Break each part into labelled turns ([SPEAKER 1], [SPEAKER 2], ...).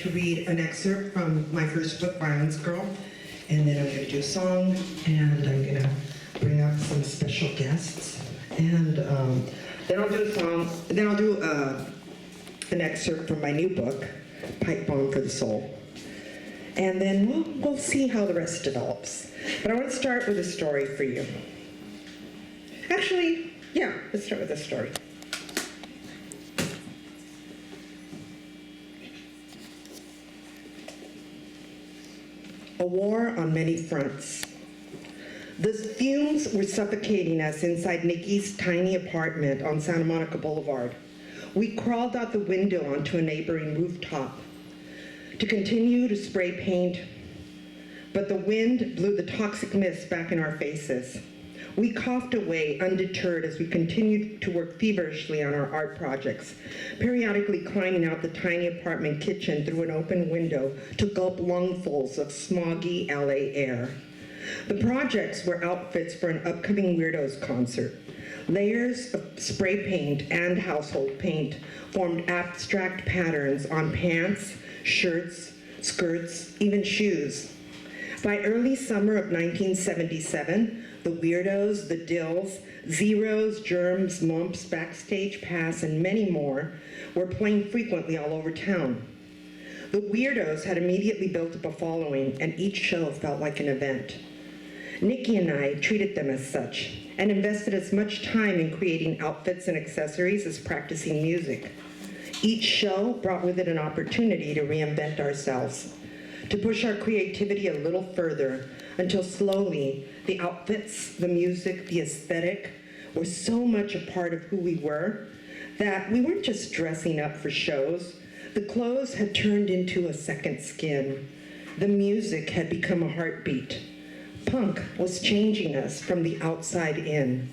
[SPEAKER 1] to read an excerpt from my first book, Violence Girl, and then I'm going to do a song, and I'm going to bring up some special guests, and then I'll do a song, then I'll do an excerpt from my new book, Pipe Bomb for the Soul. And then we'll see how the rest develops. But I want to start with a story for you. Actually, yeah, let's start with a story. A war on many fronts. The fumes were suffocating us inside Nikki's tiny apartment on Santa Monica Boulevard. We crawled out the window onto a neighboring rooftop to continue to spray paint, but the wind blew the toxic mist back in our faces. We coughed away, undeterred, as we continued to work feverishly on our art projects, periodically climbing out the tiny apartment kitchen through an open window to gulp lungfuls of smoggy LA air. The projects were outfits for an upcoming Weirdos concert. Layers of spray paint and household paint formed abstract patterns on pants, shirts, skirts, even shoes. By early summer of 1977, the Weirdos, the Dills, Zeros, Germs, Mumps, Backstage Pass, and many more were playing frequently all over town. The Weirdos had immediately built up a following, and each show felt like an event. Nikki and I treated them as such, and invested as much time in creating outfits and accessories as practicing music. Each show brought with it an opportunity to reinvent ourselves, to push our creativity a little further, until slowly the outfits, the music, the aesthetic were so much a part of who we were that we weren't just dressing up for shows. The clothes had turned into a second skin. The music had become a heartbeat. Punk was changing us from the outside in.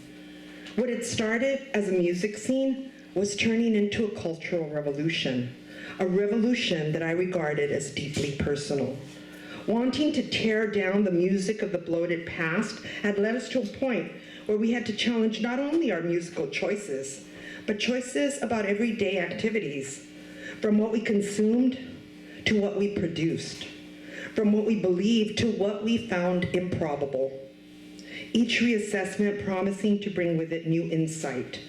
[SPEAKER 1] What had started as a music scene was turning into a cultural revolution, a revolution that I regarded as deeply personal. Wanting to tear down the music of the bloated past had led us to a point where we had to challenge not only our musical choices, but choices about everyday activities, from what we consumed to what we produced, from what we believed to what we found improbable. Each reassessment promising to bring with it new insight,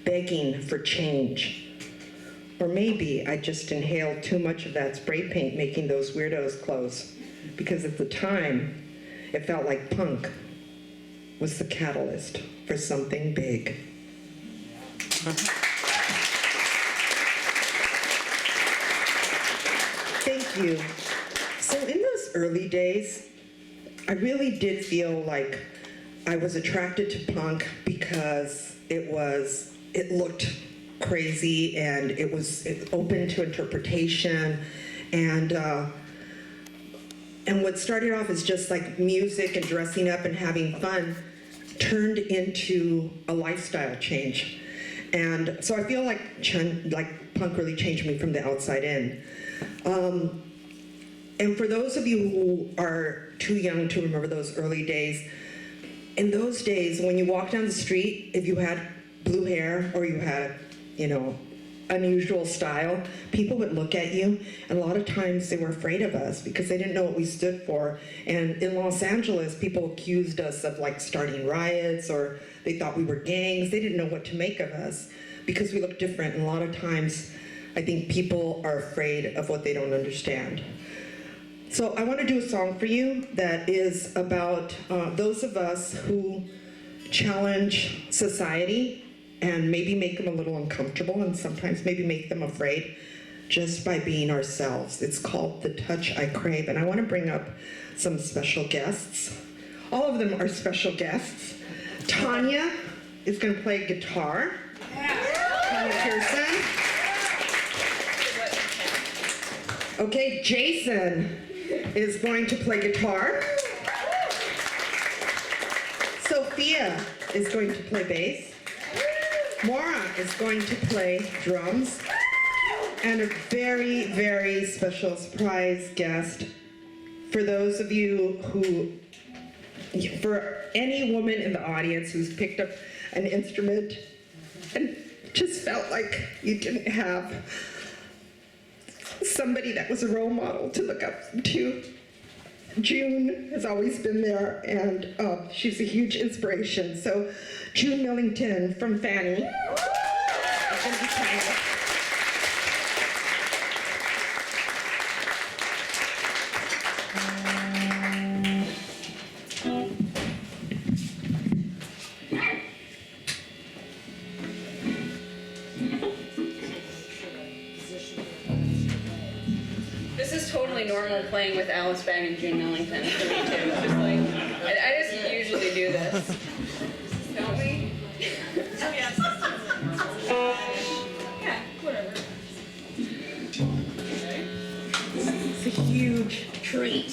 [SPEAKER 1] begging for change. Or maybe I just inhaled too much of that spray paint making those Weirdos clothes, because at the time, it felt like punk was the catalyst for something big. Thank you. So in those early days, I really did feel like I was attracted to punk because it looked crazy and it was open to interpretation, and what started off as just like music and dressing up and having fun turned into a lifestyle change. And so I feel like punk really changed me from the outside in. And for those of you who are too young to remember those early days, in those days when you walked down the street, if you had blue hair or you had, unusual style, people would look at you, and a lot of times they were afraid of us because they didn't know what we stood for. And in Los Angeles, people accused us of starting riots, or they thought we were gangs. They didn't know what to make of us because we looked different. And a lot of times, I think people are afraid of what they don't understand. So I want to do a song for you that is about those of us who challenge society and maybe make them a little uncomfortable, and sometimes maybe make them afraid just by being ourselves. It's called The Touch I Crave, and I want to bring up some special guests. All of them are special guests. Tanya is going to play guitar. Tanya Pearson. Okay, Jason is going to play guitar. Sophia is going to play bass. Maura is going to play drums, and a very, very special surprise guest for those of you who, for any woman in the audience who's picked up an instrument and just felt like you didn't have somebody that was a role model to look up to. June has always been there, and she's a huge inspiration. So, June Millington from Fanny.
[SPEAKER 2] This is totally normal playing with Alice Bag and June Millington for me too. It's just like, I just usually do this. Don't we? Oh, yes. Yeah, whatever.
[SPEAKER 1] It's a huge treat.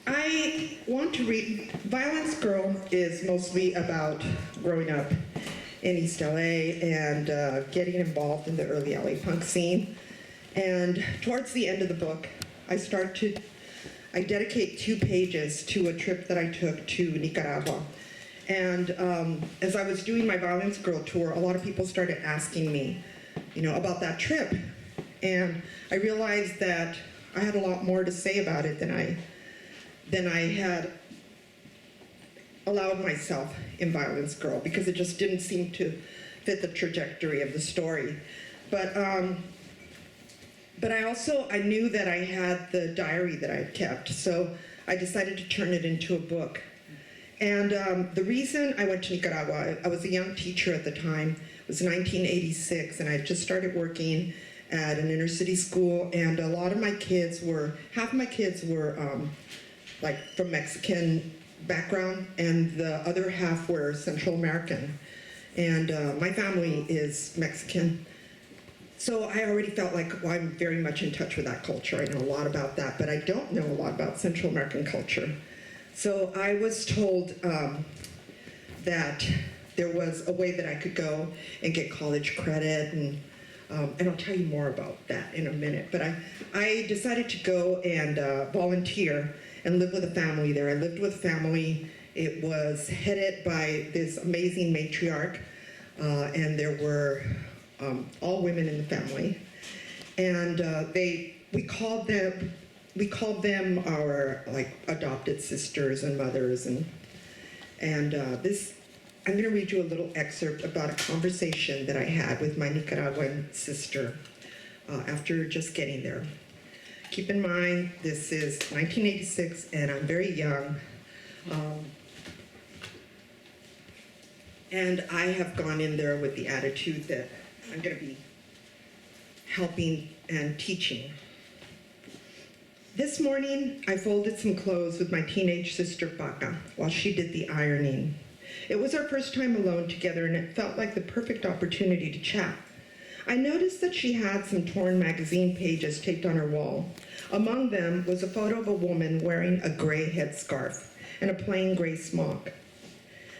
[SPEAKER 1] I want to read, Violence Girl is mostly about growing up in East LA and getting involved in the early LA punk scene. And towards the end of the book, I dedicate 2 pages to a trip that I took to Nicaragua. And as I was doing my Violence Girl tour, a lot of people started asking me, about that trip. And I realized that I had a lot more to say about it than I had allowed myself in Violence Girl, because it just didn't seem to fit the trajectory of the story. But I knew that I had the diary that I had kept, so I decided to turn it into a book. And the reason I went to Nicaragua, I was a young teacher at the time. was 1986, and I just started working at an inner city school, and a lot of my kids were, half of my kids were like from Mexican background, and the other half were Central American. And my family is Mexican. So I already felt like, well, I'm very much in touch with that culture. I know a lot about that, but I don't know a lot about Central American culture. So I was told that there was a way that I could go and get college credit, and I'll tell you more about that in a minute. But I decided to go and volunteer and live with a family there. I lived with a family. It was headed by this amazing matriarch, and there were all women in the family. And we called them our like adopted sisters and mothers. And this, I'm going to read you a little excerpt about a conversation that I had with my Nicaraguan sister after just getting there. Keep in mind, this is 1986, and I'm very young. And I have gone in there with the attitude that I'm going to be helping and teaching. This morning, I folded some clothes with my teenage sister, Paca, while she did the ironing. It was our first time alone together, and it felt like the perfect opportunity to chat. I noticed that she had some torn magazine pages taped on her wall. Among them was a photo of a woman wearing a gray headscarf and a plain gray smock.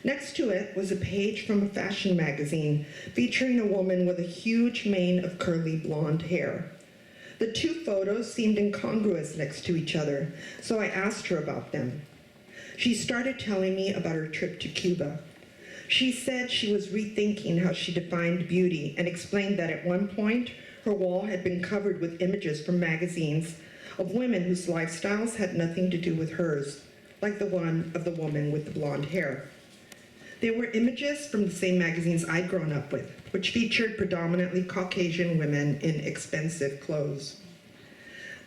[SPEAKER 1] Next to it was a page from a fashion magazine featuring a woman with a huge mane of curly blonde hair. The two photos seemed incongruous next to each other, so I asked her about them. She started telling me about her trip to Cuba. She said she was rethinking how she defined beauty and explained that at one point, her wall had been covered with images from magazines of women whose lifestyles had nothing to do with hers, like the one of the woman with the blonde hair. They were images from the same magazines I'd grown up with, which featured predominantly Caucasian women in expensive clothes.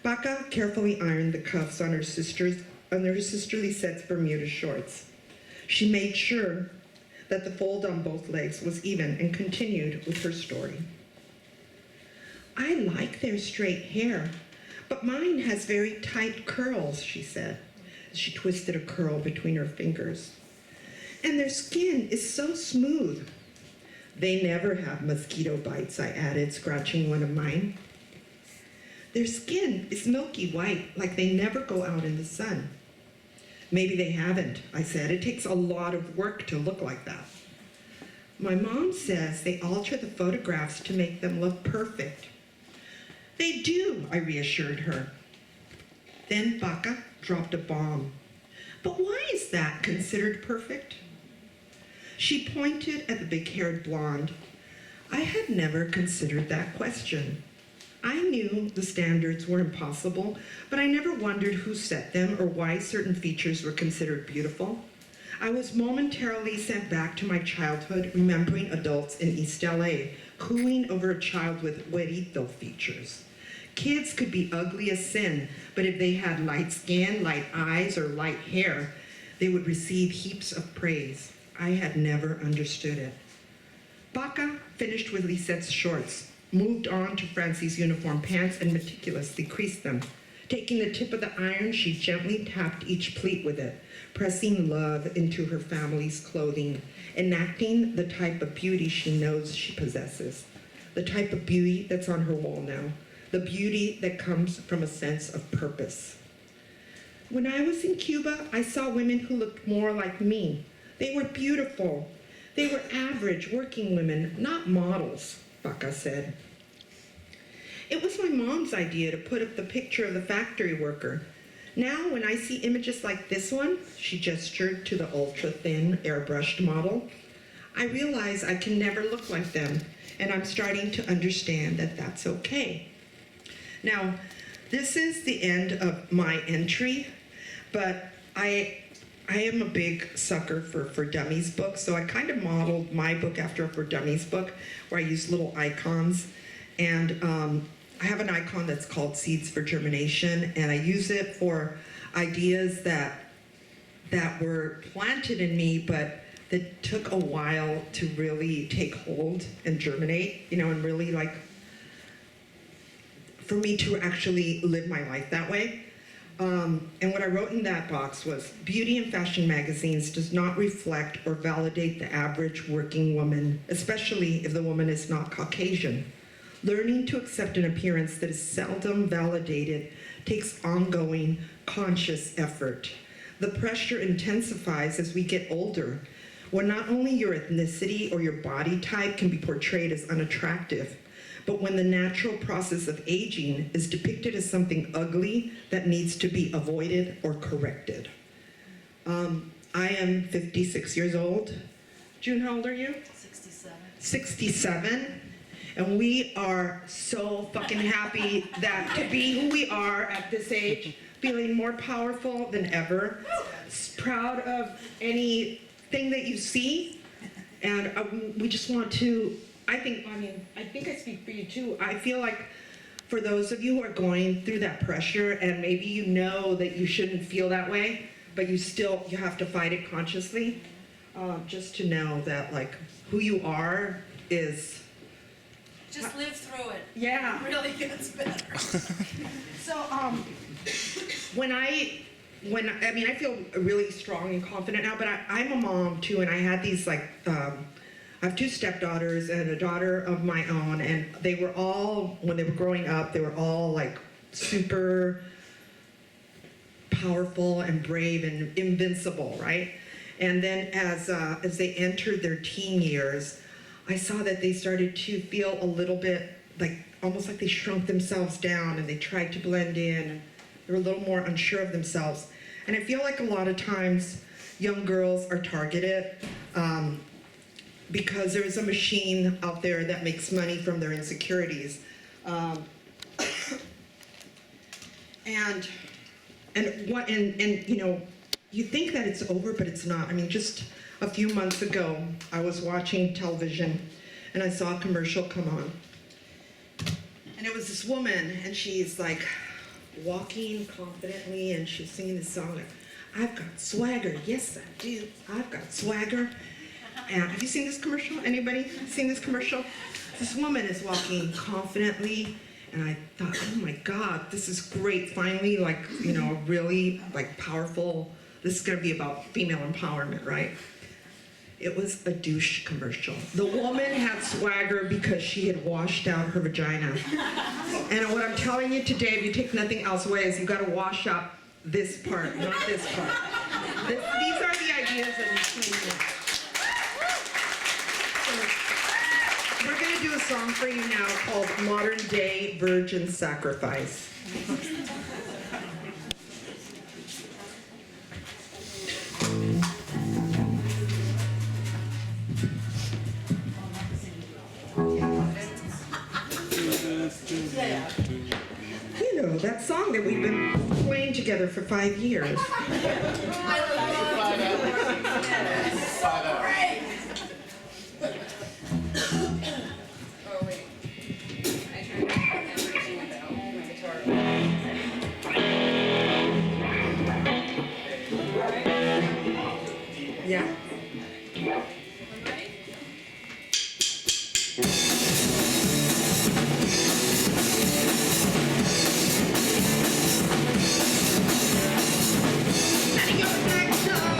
[SPEAKER 1] Paca carefully ironed the cuffs on her sisterly set's Bermuda shorts. She made sure that the fold on both legs was even and continued with her story. I like their straight hair, but mine has very tight curls, she said, as she twisted a curl between her fingers. And their skin is so smooth. They never have mosquito bites, I added, scratching one of mine. Their skin is milky white, like they never go out in the sun. Maybe they haven't, I said. It takes a lot of work to look like that. My mom says they alter the photographs to make them look perfect. They do, I reassured her. Then Paca dropped a bomb. But why is that considered perfect? She pointed at the big-haired blonde. I had never considered that question. I knew the standards were impossible, but I never wondered who set them or why certain features were considered beautiful. I was momentarily sent back to my childhood, remembering adults in East LA cooing over a child with güerito features. Kids could be ugly as sin, but if they had light skin, light eyes, or light hair, they would receive heaps of praise. I had never understood it. Paca finished with Lisette's shorts, moved on to Francie's uniform pants, and meticulously creased them. Taking the tip of the iron, she gently tapped each pleat with it, pressing love into her family's clothing, enacting the type of beauty she knows she possesses, the type of beauty that's on her wall now, the beauty that comes from a sense of purpose. When I was in Cuba, I saw women who looked more like me. They were beautiful. They were average working women, not models, Paca said. It was my mom's idea to put up the picture of the factory worker. Now, when I see images like this one, she gestured to the ultra-thin, airbrushed model, I realize I can never look like them, and I'm starting to understand that that's okay. Now, this is the end of my entry, but I am a big sucker for Dummies books, so I kind of modeled my book after a For Dummies book, where I used little icons, and I have an icon that's called Seeds for Germination, and I use it for ideas that were planted in me, but that took a while to really take hold and germinate, you know, and really like, for me to actually live my life that way. And what I wrote in that box was, beauty and fashion magazines does not reflect or validate the average working woman, especially if the woman is not Caucasian. Learning to accept an appearance that is seldom validated takes ongoing, conscious effort. The pressure intensifies as we get older, when not only your ethnicity or your body type can be portrayed as unattractive, but when the natural process of aging is depicted as something ugly that needs to be avoided or corrected. I am 56 years old. June, how old are you?
[SPEAKER 3] 67.
[SPEAKER 1] 67. And we are so fucking happy that to be who we are at this age, feeling more powerful than ever, proud of anything that you see, and we just want to, I think I speak for you too. I feel like for those of you who are going through that pressure, and maybe you know that you shouldn't feel that way, but you have to fight it consciously, just to know that like who you are is...
[SPEAKER 3] Just live through it.
[SPEAKER 1] Yeah.
[SPEAKER 3] It really gets better.
[SPEAKER 1] So, I feel really strong and confident now, but I'm a mom too, and I had these like, I have two stepdaughters and a daughter of my own, and they were all, when they were growing up, they were all like super powerful and brave and invincible, right? And then as they entered their teen years, I saw that they started to feel a little bit like, almost like they shrunk themselves down and they tried to blend in, and they were a little more unsure of themselves. And I feel like a lot of times young girls are targeted because there is a machine out there that makes money from their insecurities. And you know, you think that it's over, but it's not. I mean, just a few months ago, I was watching television and I saw a commercial come on. And it was this woman, and she's like walking confidently, and she's singing this song like, I've got swagger, yes I do, I've got swagger. And have you seen this commercial? Anybody seen this commercial? This woman is walking confidently, and I thought, oh my God, this is great. Finally, like, you know, really like powerful. This is gonna be about female empowerment, right? It was a douche commercial. The woman had swagger because she had washed out her vagina. And what I'm telling you today, if you take nothing else away, is you gotta wash out this part, not this part. These are the ideas of cleaning. So, we're gonna do a song for you now called Modern Day Virgin Sacrifice. You know, that song that we've been playing together for 5 years.
[SPEAKER 2] Oh, wait. I turned off my camera without my guitar.
[SPEAKER 1] Yeah.
[SPEAKER 2] Ready?
[SPEAKER 1] Setting your next time.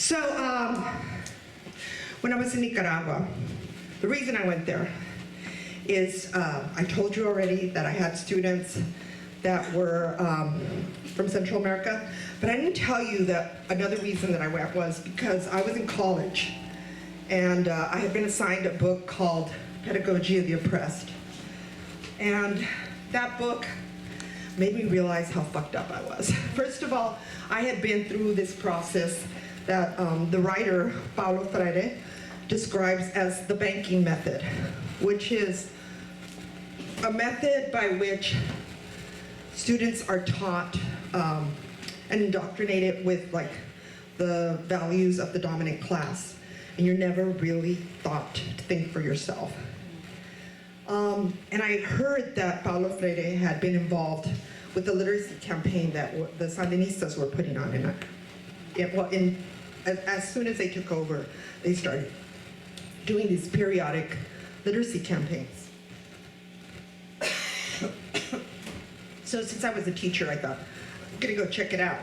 [SPEAKER 1] So, when I was in Nicaragua, the reason I went there is I told you already that I had students that were from Central America, but I didn't tell you that another reason that I went was because I was in college and I had been assigned a book called Pedagogy of the Oppressed. And that book made me realize how fucked up I was. First of all, I had been through this process that the writer, Paulo Freire, describes as the banking method, which is a method by which students are taught and indoctrinated with like the values of the dominant class, and you're never really taught to think for yourself. And I heard that Paulo Freire had been involved with the literacy campaign that the Sandinistas were putting on, and as soon as they took over, they started doing these periodic literacy campaigns. So since I was a teacher, I thought, I'm gonna go check it out.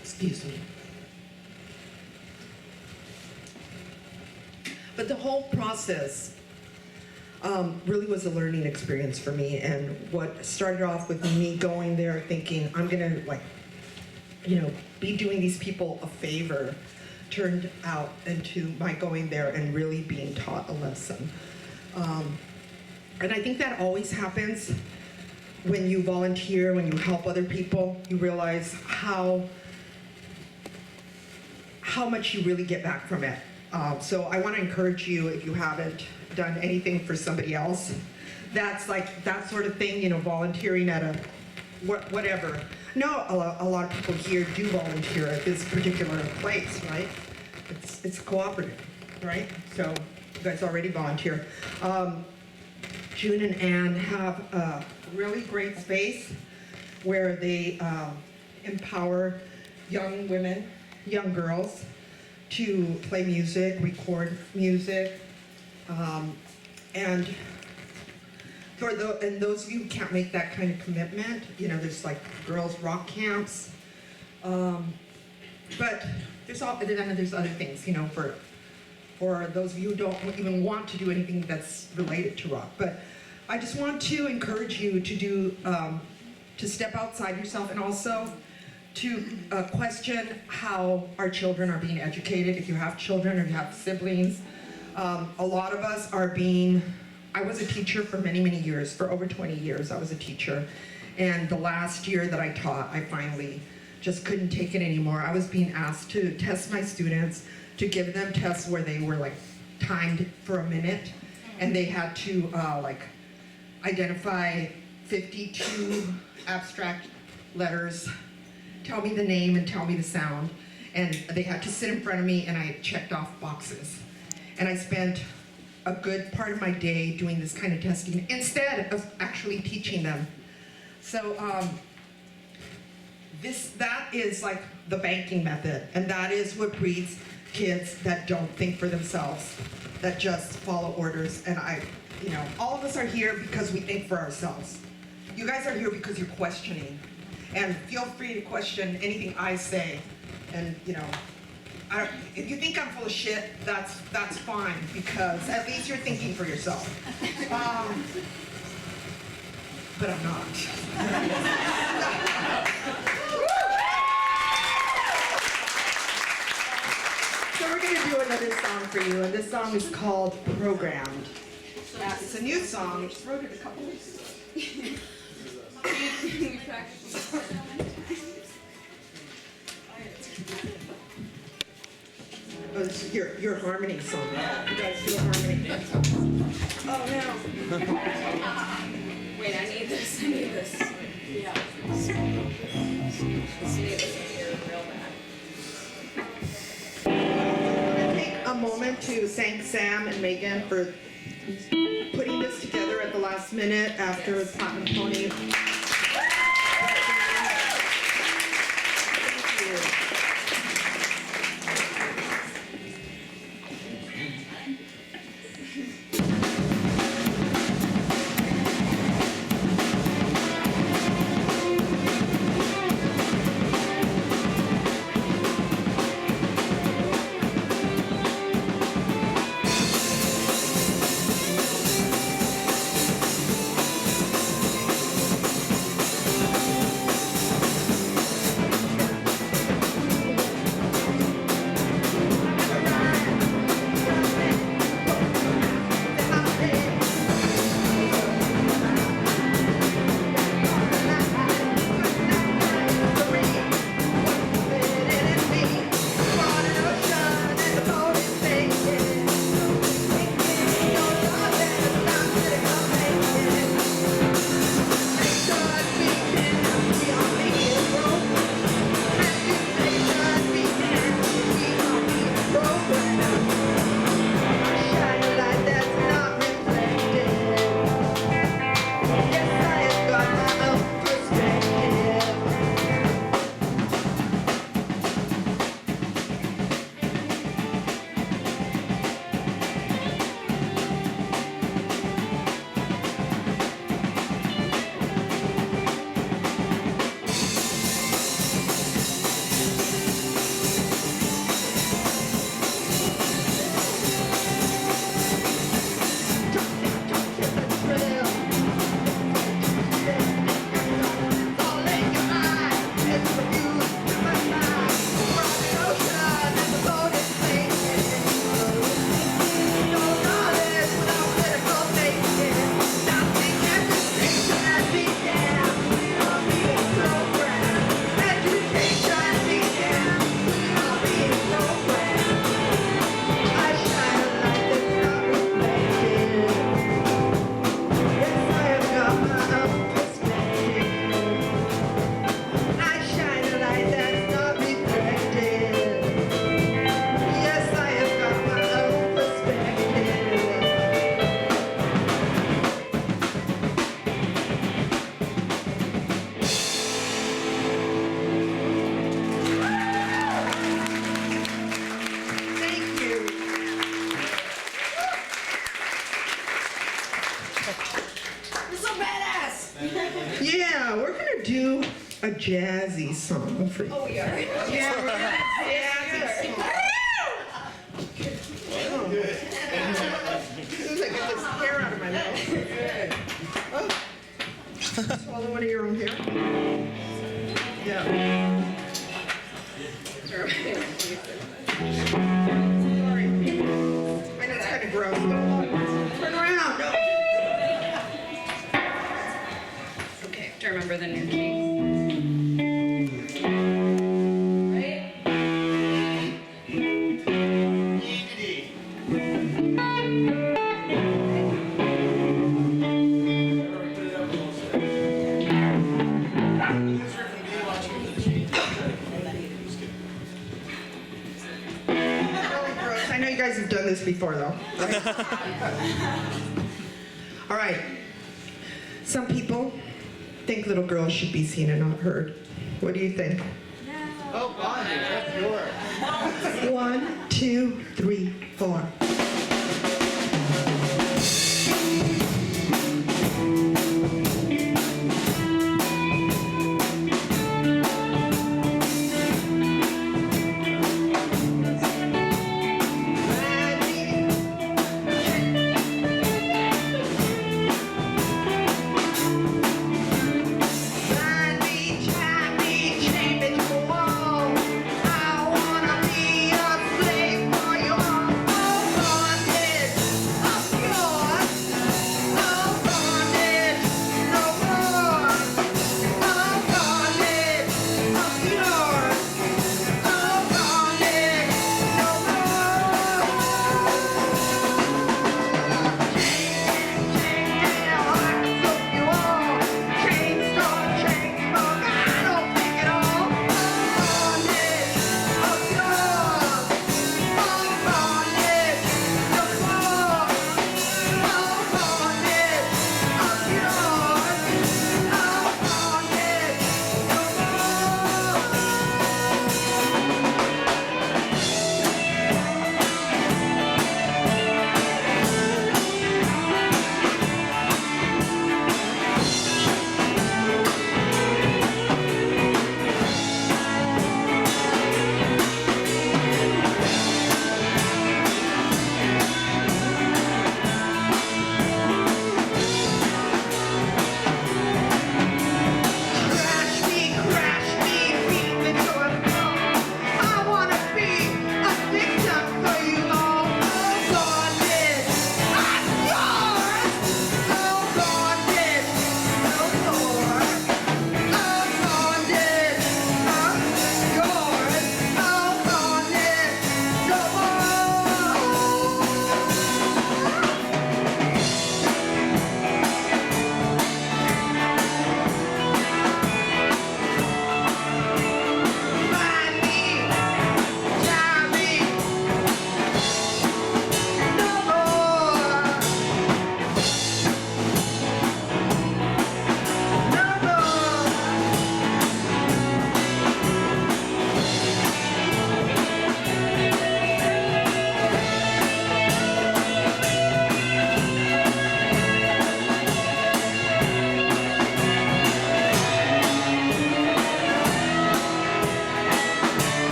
[SPEAKER 1] Excuse me. But the whole process really was a learning experience for me, and what started off with me going there thinking, I'm gonna be doing these people a favor, turned out into my going there and really being taught a lesson. And I think that always happens when you volunteer, when you help other people. You realize how much you really get back from it. So I want to encourage you, if you haven't done anything for somebody else, that's like that sort of thing, volunteering at a whatever. No, a lot of people here do volunteer at this particular place, right? It's cooperative, right? So you guys already volunteer. June and Anne have a really great space where they empower young women, young girls, to play music, record music, and those of you who can't make that kind of commitment, there's like girls' rock camps, but there's other things, for those of you who don't even want to do anything that's related to rock. But I just want to encourage you to do, to step outside yourself, and also to question how our children are being educated. If you have children or you have siblings, a lot of us are being, I was a teacher for many, many years. For over 20 years, I was a teacher. And the last year that I taught, I finally just couldn't take it anymore. I was being asked to test my students, to give them tests where they were like timed for a minute, and they had to identify 52 abstract letters, tell me the name and tell me the sound, and they had to sit in front of me, and I checked off boxes. And I spent a good part of my day doing this kind of testing instead of actually teaching them. So that is like the banking method, and that is what breeds kids that don't think for themselves, that just follow orders. And all of us are here because we think for ourselves. You guys are here because you're questioning. And feel free to question anything I say. And if you think I'm full of shit, that's fine, because at least you're thinking for yourself. But I'm not. So we're gonna do another song for you, and this song is called Programmed. It's a new song. I just wrote it a couple weeks ago.
[SPEAKER 2] We practiced so many times.
[SPEAKER 1] Oh, this is your harmony song. You guys do a harmony. Oh no.
[SPEAKER 2] Wait, I need this. Yeah. Let's see this here real bad.
[SPEAKER 1] Take a moment to thank Sam and Megan for putting this together at the last minute after Platinum Pony. Thank you. jazzy song for you.
[SPEAKER 2] Oh, we are?
[SPEAKER 1] Yeah, we're gonna jazzy song. As soon as I get this hair out of my mouth. Oh. Swallow one of your own hair. Yeah. Sorry. I know it's kind of gross. Turn around. No.
[SPEAKER 2] Okay, to remember the new keys.
[SPEAKER 1] I know you guys have done this before, though. Right? All right. Some people think little girls should be seen and not heard. What do you think?
[SPEAKER 4] Oh, Bonnie, that's yours.
[SPEAKER 1] 1, 2, 3, 4.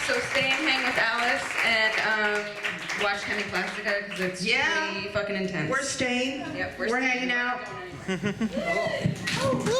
[SPEAKER 2] So stay and hang with Alice and watch Chemi Plastica because it's
[SPEAKER 1] Yeah.
[SPEAKER 2] pretty fucking intense.
[SPEAKER 1] We're staying.
[SPEAKER 2] Yep,
[SPEAKER 1] we're
[SPEAKER 2] staying.
[SPEAKER 1] hanging out.
[SPEAKER 3] Oh.